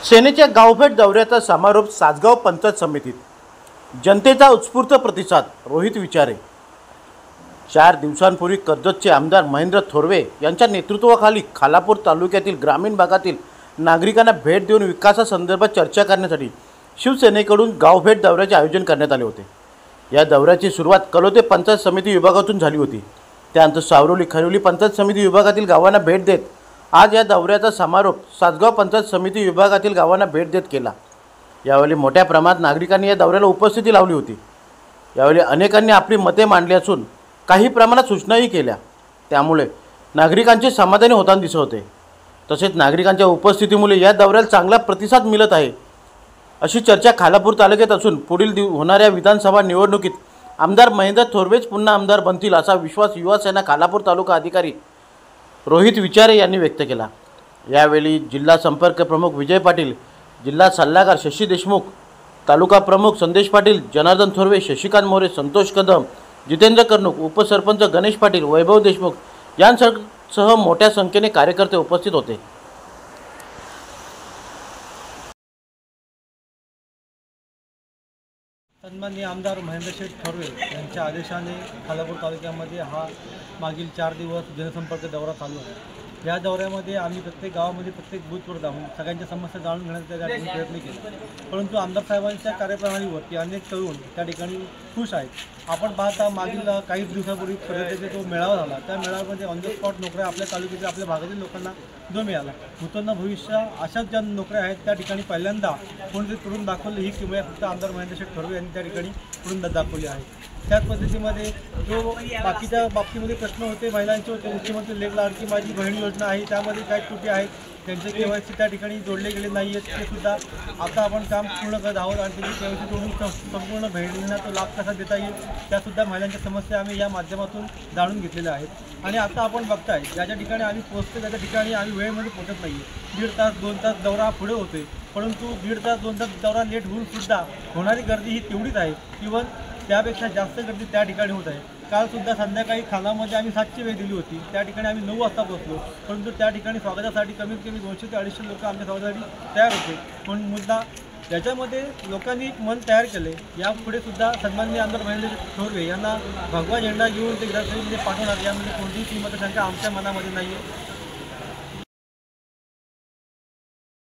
सेनेच्या गावभेट दौऱ्याचा समारोप सासगाव पंचायत समितीत. जनतेचा उत्स्फूर्त प्रतिसाद. रोहित विचारे. 4 दिवसांपूर्वी कर्जतचे आमदार महेंद्र थोरवे यांच्या नेतृत्वाखाली खालापूर तालुक्यातील ग्रामीण भागातील नागरिकांना भेट देऊन विकासासंदर्भात चर्चा करण्यासाठी शिवसेनेकडून गावभेट दौऱ्याचे आयोजन करण्यात आले होते. या दौऱ्याची सुरुवात कलोते पंचायत समिती विभागातून झाली होती. त्यानंतर सावरोली खरिवली पंचायत समिती विभागातील गावांना भेट देत आज या दौऱ्याचा समारोप सासगाव पंचायत समिती विभागातील गावांना भेट देत केला. यावेळी मोठ्या प्रमाणात नागरिकांनी या दौऱ्याला उपस्थिती लावली होती. यावेळी अनेकांनी आपली मते मांडली असून काही प्रमाणात सूचनाही केल्या. त्यामुळे नागरिकांचे समाधानी होताना दिसत होते. तसेच नागरिकांच्या उपस्थितीमुळे या दौऱ्याला चांगला प्रतिसाद मिळत आहे अशी चर्चा खालापूर तालुक्यात असून पुढील होणाऱ्या विधानसभा निवडणुकीत आमदार महेंद्र थोरवेच पुन्हा आमदार बनतील असा विश्वास युवा सेना खालापूर तालुका अधिकारी रोहित विचारे यांनी व्यक्त केला. यावेळी जिल्हा संपर्क प्रमुख विजय पाटील, जिल्हा सल्लागार शशी देशमुख, तालुका प्रमुख संदेश पाटील, जनार्दन थोरवे, शशिकांत मोरे, संतोष कदम, जितेंद्र कर्णुक, उपसरपंच गणेश पाटील, वैभव देशमुख यांसह मोठ्या संख्येने कार्यकर्ते उपस्थित होते. सन्माननीय आमदार महेंद्र थोरवे यांच्या आदेशाने खालापूर तालुक्यामध्ये हा मागील 4 दिवस जनसंपर्क दौरा चालू आहे. या दौऱ्यामध्ये आम्ही प्रत्येक गावामध्ये प्रत्येक बूथवर जाऊन सगळ्यांच्या समस्या जाणून घेण्याचा त्या ठिकाणी प्रयत्न केले. परंतु आमदार साहेबांच्या कार्यप्रणालीवरती अनेक तरुण त्या ठिकाणी खुश आहेत. आपण पाहता मागील काही दिवसापूर्वी खरेदीचा जो मेळावा झाला, त्या मेळाव्यामध्ये ऑन द स्पॉट नोकऱ्या आपल्या तालुक्यातील आपल्या भागातील लोकांना जो मिळाला. नूतन भविष्य अशाच ज्या नोकऱ्या आहेत त्या ठिकाणी पहिल्यांदा कोणीतरी करून दाखवली. ही किंमत फक्त आमदार महेंद्र थोरवे यांनी त्या ठिकाणी करून दाखवली आहे. त्याच पद्धतीमध्ये जो बाकीच्या बाबतीमध्ये प्रश्न होते महिलांचे होते, मुख्यमंत्री लेख लाडकी माझी बहीण योजना आहे, त्यामध्ये काय त्रुटी आहेत, त्यांचे KYC त्या ठिकाणी जोडले गेले नाही आहेत, ते सुद्धा आता आपण काम पूर्ण करत आहोत. आणि त्याची KYC जोडून संपूर्ण बहिणींना तो लाभ कसा देता येईल त्यासुद्धा महिलांच्या समस्या आम्ही या माध्यमातून जाणून घेतलेल्या आहेत. आणि आता आपण बघताय ज्या ठिकाणी आम्ही पोहोचतो त्या ठिकाणी आम्ही वेळेमध्ये पोहोचत नाही आहे. 1.5 तास 2 तास दौरा पुढे होतोय, परंतु 1.5 तास 2 तास दौरा लेट होऊन सुद्धा होणारी गर्दी ही तेवढीच आहे. इव्हन त्यापेक्षा जास्त गर्दी त्या ठिकाणी होत आहे. कालसुद्धा संध्याकाळी खानामध्ये आम्ही 7ची वेळ दिली होती, त्या ठिकाणी आम्ही 9 वाजता पोहोचलो, परंतु त्या ठिकाणी स्वागतासाठी कमीत कमी 200 ते 250 लोक आमच्या स्वागतासाठी तयार होते. पण मुद्दा याच्यामध्ये लोकांनी मन तयार केले. यापुढे सुद्धा सन्माननीय आमदार महेंद्र थोरवे यांना भगवा झेंडा घेऊन ते विधानसभेमध्ये पाठवणार यामध्ये कोणतीही मतशंका आमच्या मनामध्ये नाही आहे.